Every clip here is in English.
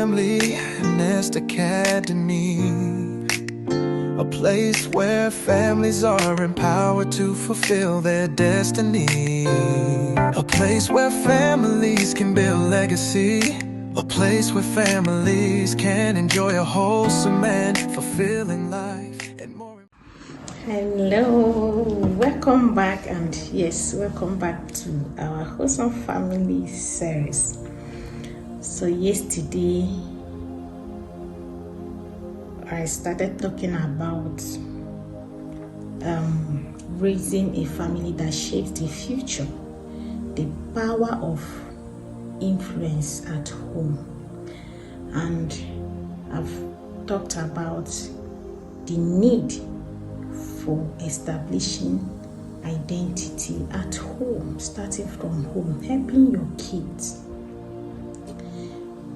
Familynestacademy, a place where families are empowered to fulfill their destiny, a place where families can build legacy, a place where families can enjoy a wholesome and fulfilling life. And more. Hello, welcome back, and yes, welcome back to our Wholesome Family series. So yesterday I started talking about raising a family that shapes the future, the power of influence at home, and I've talked about the need for establishing identity at home, starting from home, helping your kids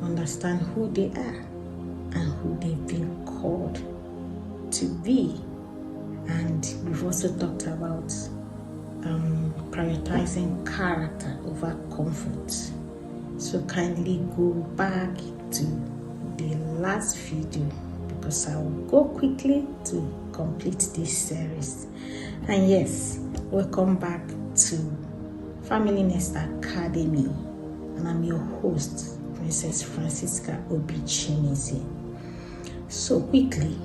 understand who they are and who they've been called to be. And we've also talked about prioritizing character over comfort. So kindly go back to the last video, because I will go quickly to complete this series. And yes, welcome back to Familynestacademy, and I'm your host, Princess Francisca Obi-Chimizi. So quickly,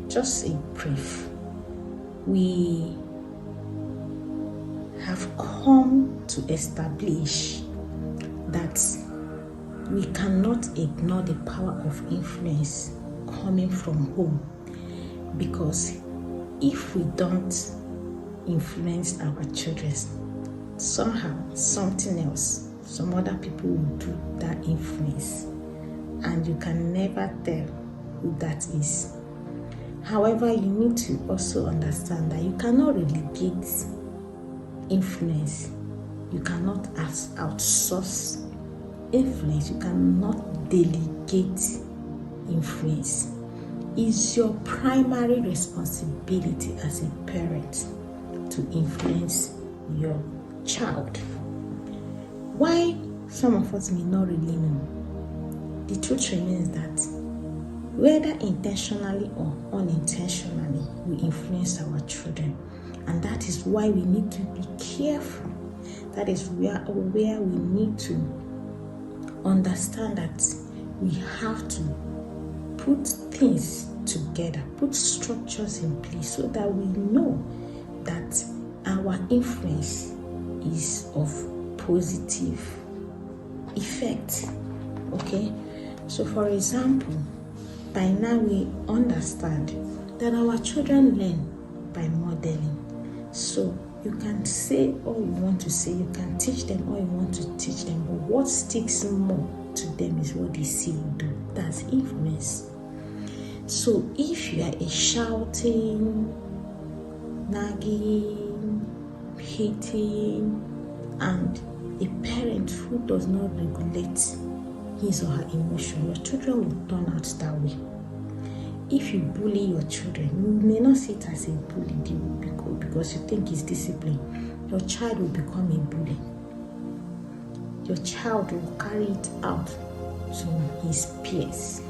just a brief. We have come to establish that we cannot ignore the power of influence coming from home, because if we don't influence our children, somehow, something else, some other people will do that influence, and you can never tell who that is. However, you need to also understand that you cannot relegate influence. You cannot outsource influence. You cannot delegate influence. It's your primary responsibility as a parent to influence your child. Why some of us may not really know, the truth remains that whether intentionally or unintentionally, we influence our children, and that is why we need to be careful. That is where we need to understand that we have to put things together, put structures in place, so that we know that our influence is of positive effect. Okay, so for example, by now we understand that our children learn by modeling. So you can say all you want to say, you can teach them all you want to teach them, but what sticks more to them is what they see you do. That's influence. So if you are a shouting, nagging, hating, and a parent who does not regulate his or her emotion, your children will turn out that way. If you bully your children, you may not see it as a bully, because you think it's discipline. Your child will become a bully. Your child will carry it out to his peers.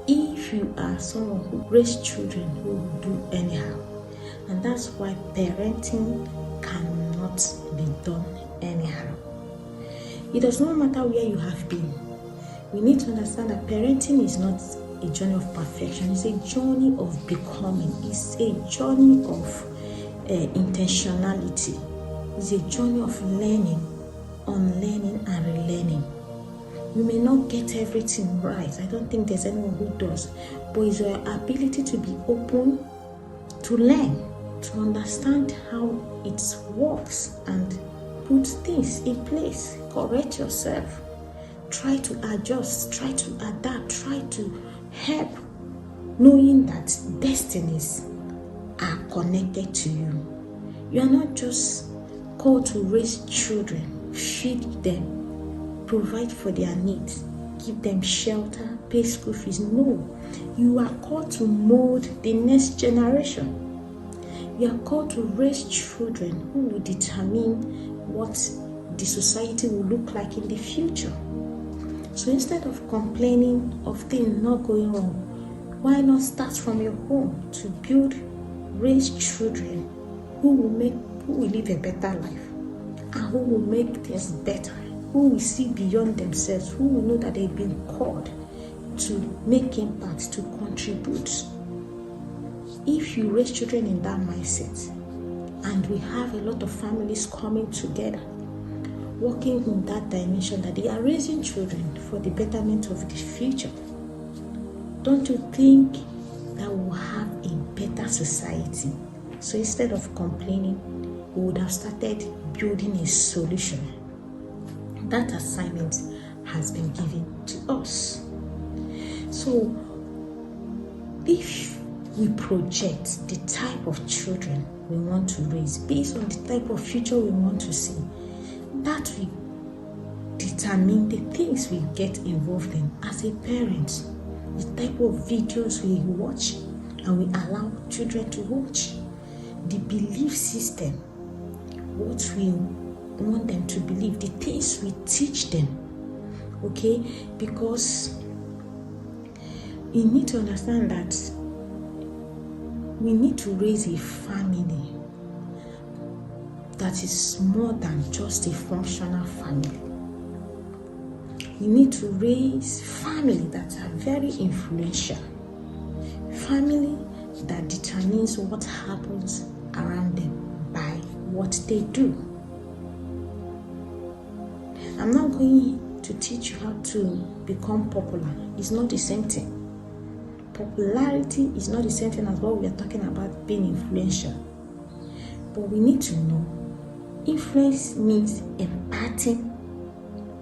If you are someone who raises children who will do anyhow, and that's why parenting cannot be done anyhow. It does not matter where you have been. We need to understand that parenting is not a journey of perfection. It's a journey of becoming. It's a journey of intentionality. It's a journey of learning, unlearning, and relearning. You may not get everything right. I don't think there's anyone who does. But it's your ability to be open to learn, to understand how it works, and put things in place. Correct yourself. Try to adjust. Try to adapt. Try to help, knowing that destinies are connected to you. You are not just called to raise children, feed them, provide for their needs, give them shelter, pay school fees. No, you are called to mold the next generation. You are called to raise children who will determine what the society will look like in the future. So instead of complaining of things not going wrong, why not start from your home to raise children who will live a better life, and who will make things better, who will see beyond themselves, who will know that they've been called to make impact, to contribute. If you raise children in that mindset, and we have a lot of families coming together, working in that dimension, that they are raising children for the betterment of the future, don't you think that we'll have a better society? So instead of complaining, we would have started building a solution. That assignment has been given to us. So if we project the type of children we want to raise based on the type of future we want to see, that will determine the things we get involved in as a parent, the type of videos we watch and we allow children to watch, the belief system, what we want them to believe, the things we teach them. Okay? Because we need to understand that we need to raise a family that is more than just a functional family. We need to raise family that are very influential, family that determines what happens around them by what they do. I'm not going to teach you how to become popular. It's not the same thing. Popularity is not the same thing as what we are talking about being influential. But we need to know influence means imparting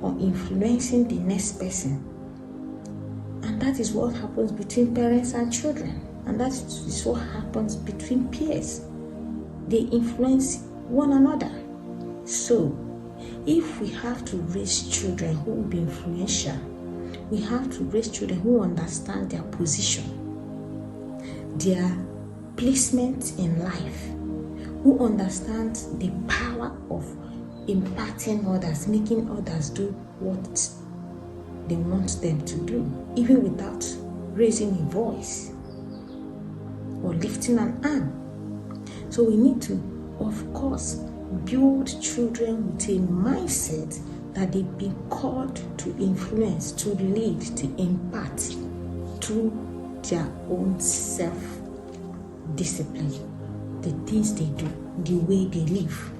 or influencing the next person. And that is what happens between parents and children. And that is what happens between peers. They influence one another. So, if we have to raise children who will be influential, we have to raise children who understand their position, their placement in life, who understand the power of impacting others, making others do what they want them to do, even without raising a voice or lifting an arm. So we need to, of course, build children with a mindset that they've been called to influence, to lead, to impact through their own self-discipline, the things they do, the way they live.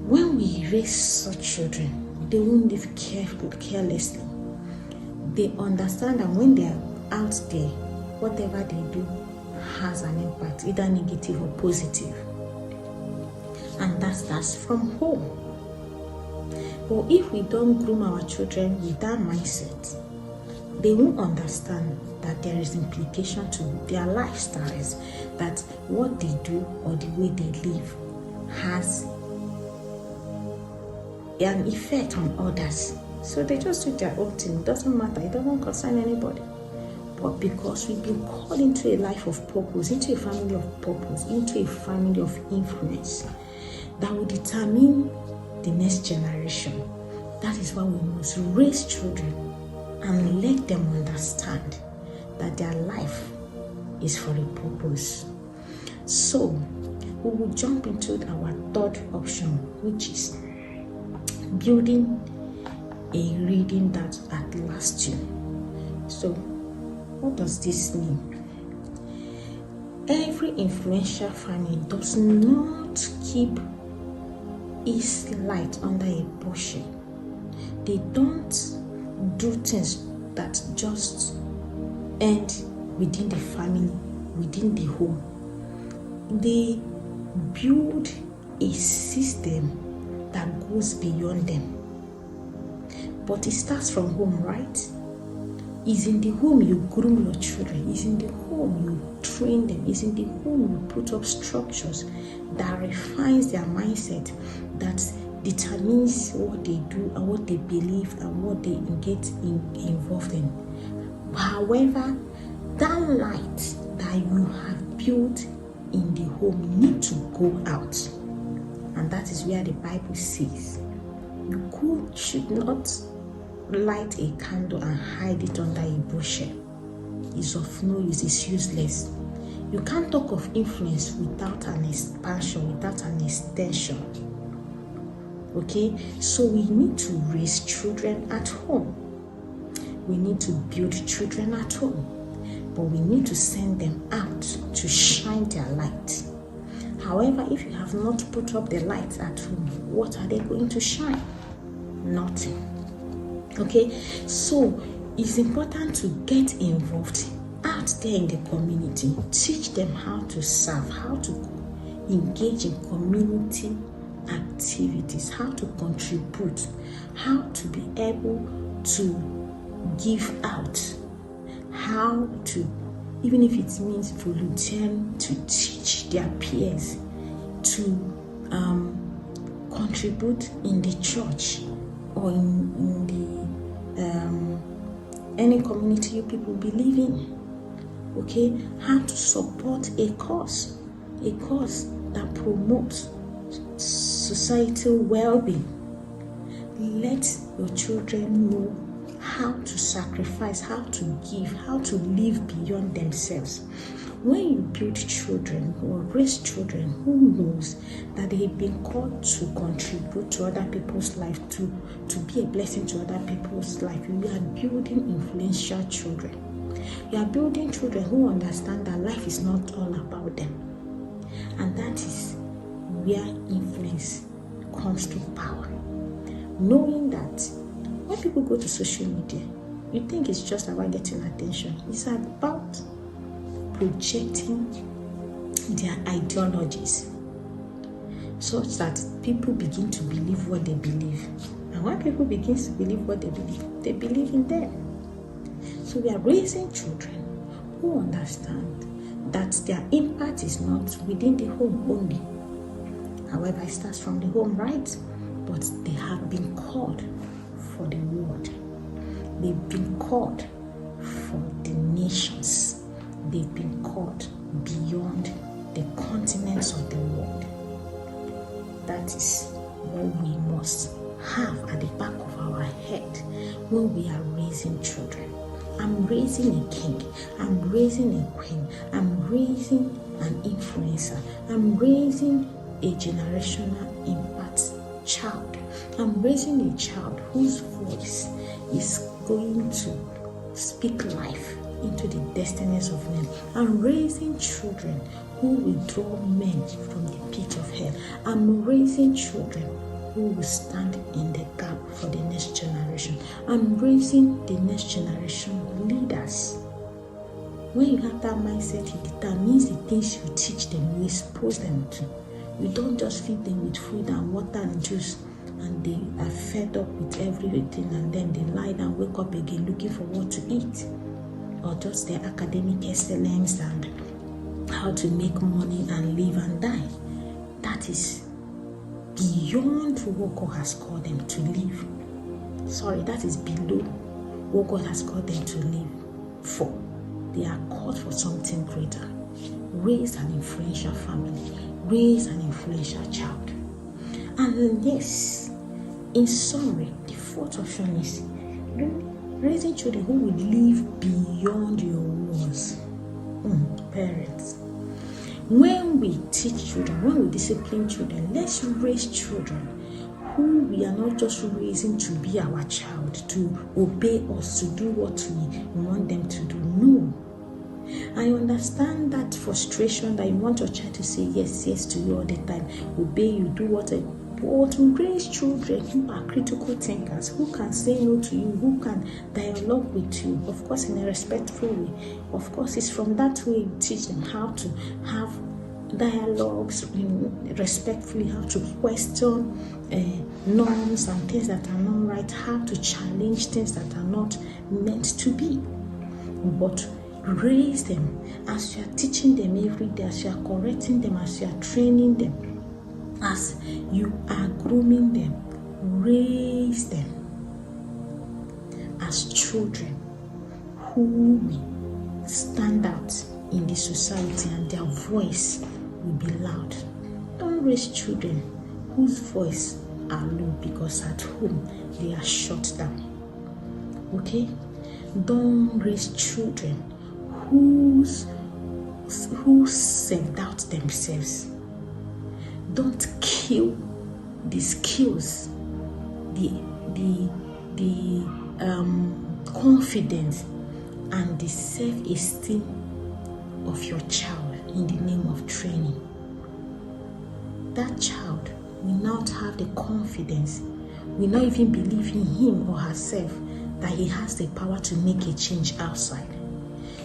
When we raise such children, they won't live carelessly. They understand that when they are out there, whatever they do has an impact, either negative or positive. And that starts from home. But if we don't groom our children with that mindset, they won't understand that there is implication to their lifestyles, that what they do or the way they live has an effect on others. So they just do their own thing. It doesn't matter. It doesn't concern anybody. But because we've been called into a life of purpose, into a family of purpose, into a family of influence, that will determine the next generation. That is why we must raise children and let them understand that their life is for a purpose. So we will jump into our third option, which is building a reading that outlasts you. So what does this mean? Every influential family does not keep its light under a bushel. They don't do things that just end within the family, within the home. They build a system that goes beyond them. But it starts from home, right? It's in the home you groom your children. It's in the home you train them. It's in the home you put up structures that refines their mindset, that determines what they do and what they believe and what they get involved in. However, that light that you have built in the home needs to go out. And that is where the Bible says you should not light a candle and hide it under a bushel is of no use, it's useless. You can't talk of influence without an expansion, without an extension. Okay, so we need to raise children at home. We need to build children at home, but we need to send them out to shine their light. However, if you have not put up the light at home, what are they going to shine? Nothing. Okay, so it's important to get involved out there in the community. Teach them how to serve, how to engage in community activities, how to contribute, how to be able to give out, how to, even if it means volunteering to teach their peers, to contribute in the church or in the any community you people believe in. Okay, how to support a cause that promotes societal well-being. Let your children know how to sacrifice, how to give, how to live beyond themselves. When you build children or raise children who knows that they've been called to contribute to other people's life, to be a blessing to other people's life, you are building influential children. You are building children who understand that life is not all about them. And that is where influence comes to power. Knowing that when people go to social media, you think it's just about getting attention. It's about projecting their ideologies such that people begin to believe what they believe. And when people begin to believe what they believe in them. So we are raising children who understand that their impact is not within the home only. However, it starts from the home, right? But they have been called for the world. They've been called for the nations. They've been called beyond the continents of the world. That is what we must have at the back of our head when we are raising children. I'm raising a king. I'm raising a queen. I'm raising an influencer. I'm raising a generational impact child. I'm raising a child whose voice is going to speak life into the destinies of men. I'm raising children who will draw men from the pit of hell. I'm raising children who will stand in the gap for the next generation. I'm raising the next generation leaders. When you have that mindset, it determines the things you teach them, you expose them to. You don't just feed them with food and water and juice and they are fed up with everything and then they lie down, wake up again looking for what to eat. Or just their academic excellence and how to make money and live and die. That is beyond what God has called them to live. Sorry, that is below what God has called them to live for. They are called for something greater. Raise an influential family. Raise an influential child. And yes, in summary, the fourth option is raising children who will live beyond your walls. Parents, when we teach children, when we discipline children, let's raise children who we are not just raising to be our child, to obey us, to do what we want them to do. No. I understand that frustration that you want your child to say yes, yes to you all the time, obey you, do what I. But to raise children who are critical thinkers, who can say no to you, who can dialogue with you, of course in a respectful way. Of course, it's from that way you teach them how to have dialogues respectfully, how to question norms and things that are not right, how to challenge things that are not meant to be. But raise them as you are teaching them every day, as you are correcting them, as you are training them, as you are grooming them. Raise them as children who will stand out in the society and their voice will be loud. Don't raise children whose voice are low because at home they are shut down. Okay? Don't raise children who self-doubt themselves. Don't kill the skills, the confidence and the self-esteem of your child in the name of training. That child will not have the confidence, will not even believe in him or herself that he has the power to make a change outside.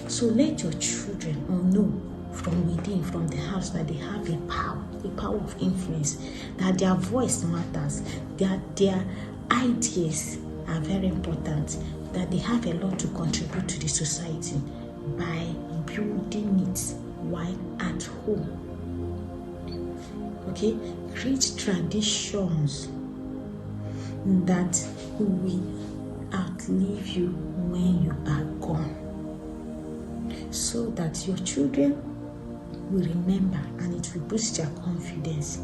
So let your children know from within, from the house, that they have a power of influence, that their voice matters, that their ideas are very important, that they have a lot to contribute to the society by building it while at home. Okay? Create traditions that will outlive you when you are gone, so that your children will remember and it will boost their confidence.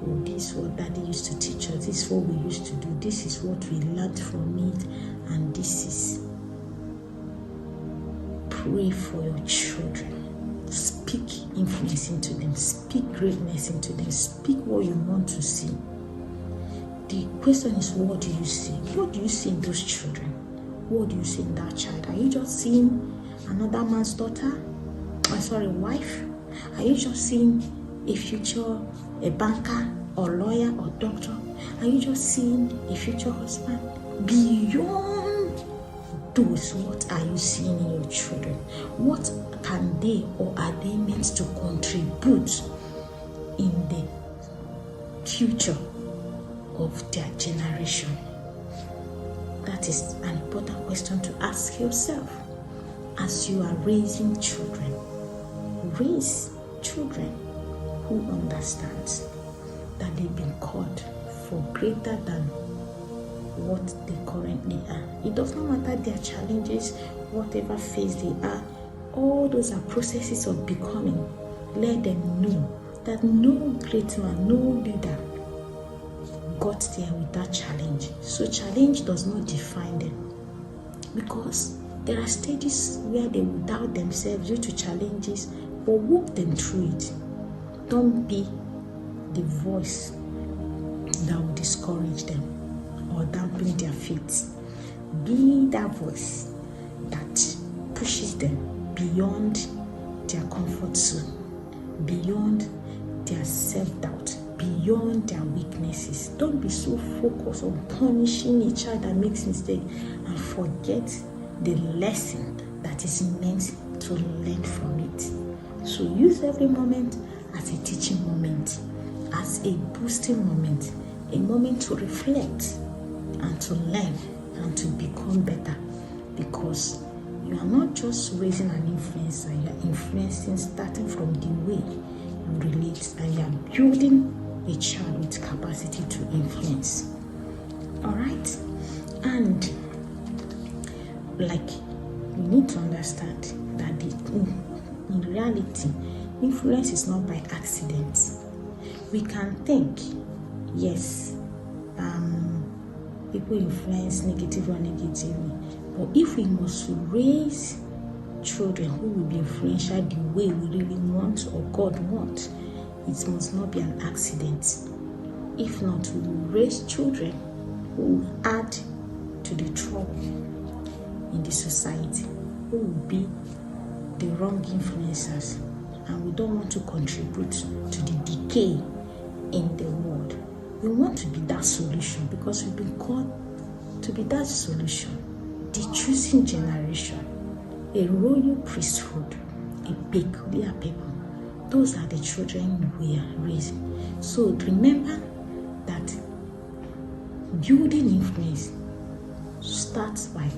Oh, this is what daddy used to teach us, this is what we used to do, this is what we learned from it, and this is. Pray for your children. Speak influence into them, speak greatness into them, speak what you want to see. The question is, what do you see? What do you see in those children? What do you see in that child? Are you just seeing another man's daughter? Wife? Are you just seeing a future, a banker or lawyer or doctor? Are you just seeing a future husband? Beyond those, what are you seeing in your children? What can they, or are they meant to contribute in the future of their generation? That is an important question to ask yourself as you are raising children. Raise children who understand that they've been called for greater than what they currently are. It does not matter their challenges, whatever phase they are, all those are processes of becoming. Let them know that no great man, no leader got there with that challenge. So challenge does not define them, because there are stages where they will doubt themselves due to challenges, but walk them through it. Don't be the voice that will discourage them or dampen their faith. Be that voice that pushes them beyond their comfort zone, beyond their self-doubt, beyond their weaknesses. Don't be so focused on punishing a child that makes mistake and forget the lesson that is meant to learn from it. So use every moment as a teaching moment, as a boosting moment, a moment to reflect and to learn and to become better, because you are not just raising an influencer, you are influencing starting from the way you relate, and you are building a child with capacity to influence. Alright? And like, you need to understand that in reality, influence is not by accident. We can think, yes, people influence negatively or negatively, but if we must raise children who will be influential the way we really want or God wants, it must not be an accident. If not, we will raise children who will add to the trouble in the society, who will be the wrong influencers, and we don't want to contribute to the decay in the world. We want to be that solution, because we've been called to be that solution, the choosing generation, a royal priesthood, a peculiar people. Those are the children we are raising. So remember that building influence starts by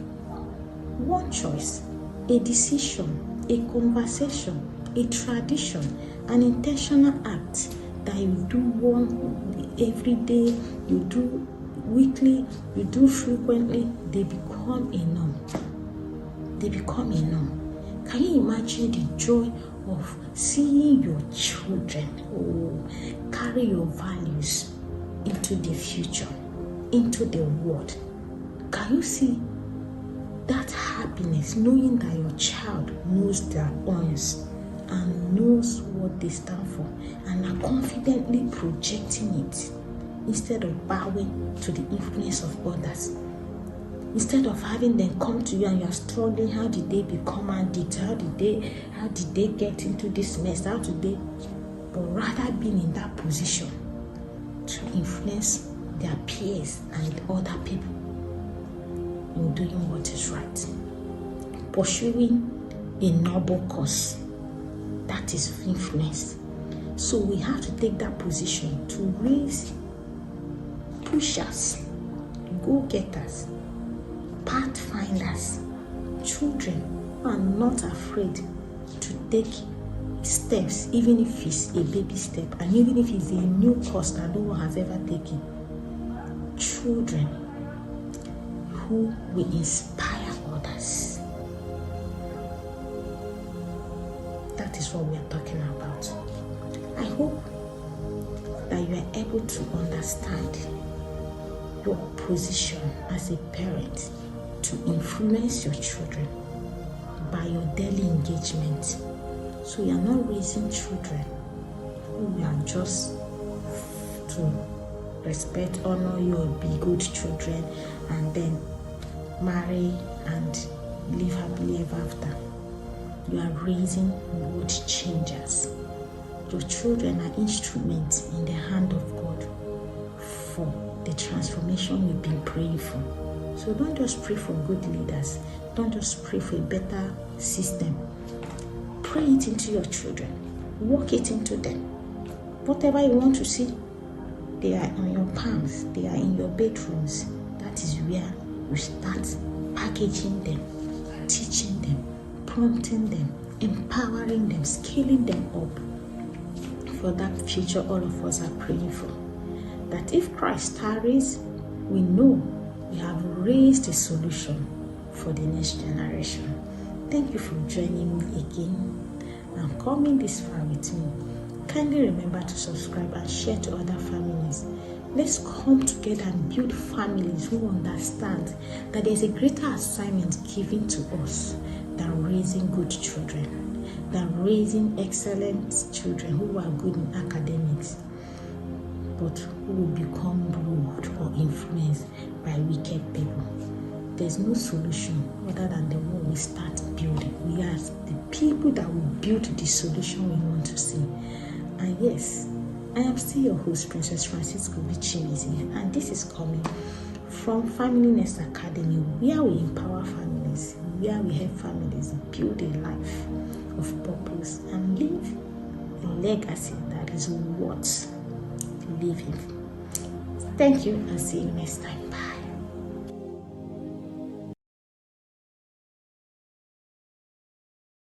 one choice, a decision, a conversation, a tradition, an intentional act that you do one every day, you do weekly, you do frequently. They become a norm. They become a norm. Can you imagine the joy of seeing your children carry your values into the future, into the world? Can you see that happiness, knowing that your child knows their owners and knows what they stand for and are confidently projecting it instead of bowing to the influence of others. Instead of having them come to you and you are struggling, how did they become addicts? How did they get into this mess? How did they? But rather being in that position to influence their peers and other people in doing what is right. Pursuing a noble cause. That is influence. So we have to take that position to raise pushers, go-getters, pathfinders, children who are not afraid to take steps, even if it's a baby step and even if it's a new course that no one has ever taken. Children who will inspire others. That is what we are talking about. I hope that you are able to understand your position as a parent to influence your children by your daily engagement. So you are not raising children who are just to respect, honor you, or be good children and then marry and live happily ever after. You are raising world changers. Your children are instruments in the hand of God for the transformation you've been praying for. So don't just pray for good leaders. Don't just pray for a better system. Pray it into your children. Work it into them. Whatever you want to see, they are on your palms. They are in your bedrooms. That is where you start packaging them, teaching them, prompting them, empowering them, scaling them up for that future all of us are praying for. That if Christ tarries, we know we have raised a solution for the next generation. Thank you for joining me again and coming this far with me. Kindly remember to subscribe and share to other families. Let's come together and build families who understand that there's a greater assignment given to us than raising good children, than raising excellent children who are good in academics, but who will become ruled or influenced by wicked people. There's no solution other than the one we start building. We are the people that will build the solution we want to see. And yes, I am still your host, Princess Francisco Bichirizi, and this is coming from Familynestacademy, where we empower families, where we help families build a life of purpose and live a legacy that is worth living. Thank you and see you next time. Bye.